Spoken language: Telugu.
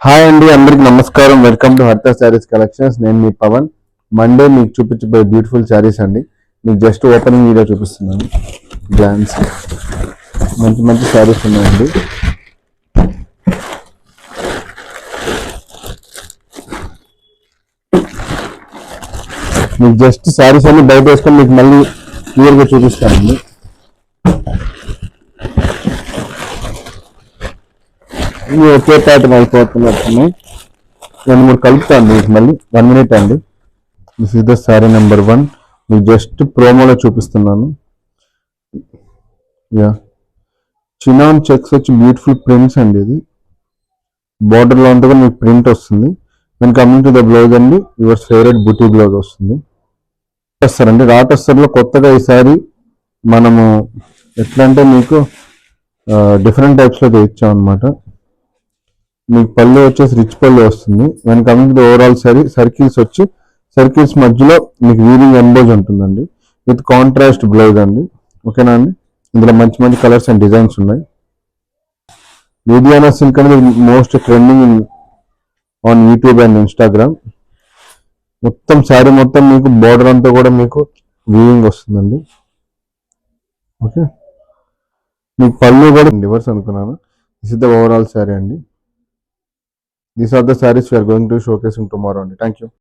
హాయ్ అండి, అందరికి నమస్కారం. Welcome to Hartha sarees collections. నేను మీ పవన్. మండే మీకు చూపించబోయే బ్యూటిఫుల్ శారీస్ అండి. మీకు జస్ట్ ఓపెనింగ్ వీడియో చూపిస్తున్నాను. గ్లాన్స్ మంచి మంచి శారీస్ ఉన్నాయండి. మీకు జస్ట్ శారీస్ అన్ని బయట వేసుకొని మీకు మళ్ళీ క్లియర్గా చూపిస్తానండి. ఇవి ఒకే ప్యాటర్న్ అయిపోతున్నట్టున్నాయి. 2-3 కలుపుతాను మీకు మళ్ళీ. 1 minute అండి. This is the sari number 1. మీకు జస్ట్ ప్రోమోలో చూపిస్తున్నాను. యా, చినాన్ చెక్స్ వచ్చి బ్యూటిఫుల్ ప్రింట్స్ అండి. ఇది బార్డర్లో అంతా కూడా మీకు ప్రింట్ వస్తుంది. Then coming to the blouse అండి, యువర్ ఫేవరెట్ బుటీ బ్లౌజ్ వస్తుంది. వస్తారండి రాటస్తర్లో కొత్తగా ఈసారి మనము ఎట్లా అంటే మీకు డిఫరెంట్ టైప్స్లో తెచ్చాం అనమాట. మీకు పళ్ళు వచ్చేసి రిచ్ పళ్ళు వస్తుంది. దాని coming to overall sorry circles వచ్చి సర్కిల్స్ మధ్యలో మీకు వీవింగ్ ఎంబోజ్ ఉంటుందండి. విత్ కాంట్రాస్ట్ బ్లౌజ్ అండి. ఓకేనా అండి. ఇందులో మంచి మంచి కలర్స్ అండ్ డిజైన్స్ ఉన్నాయి. లూధియానా సిల్క్ అనేది most trending on YouTube and Instagram. మొత్తం శారీ మొత్తం మీకు బోర్డర్ అంతా కూడా మీకు వీవింగ్ వస్తుందండి. ఓకే, మీకు పళ్ళు కూడా రివర్స్ అనుకున్నాను. This is the overall sari అండి. These are the sarees we are going to showcasing tomorrow. Thank you.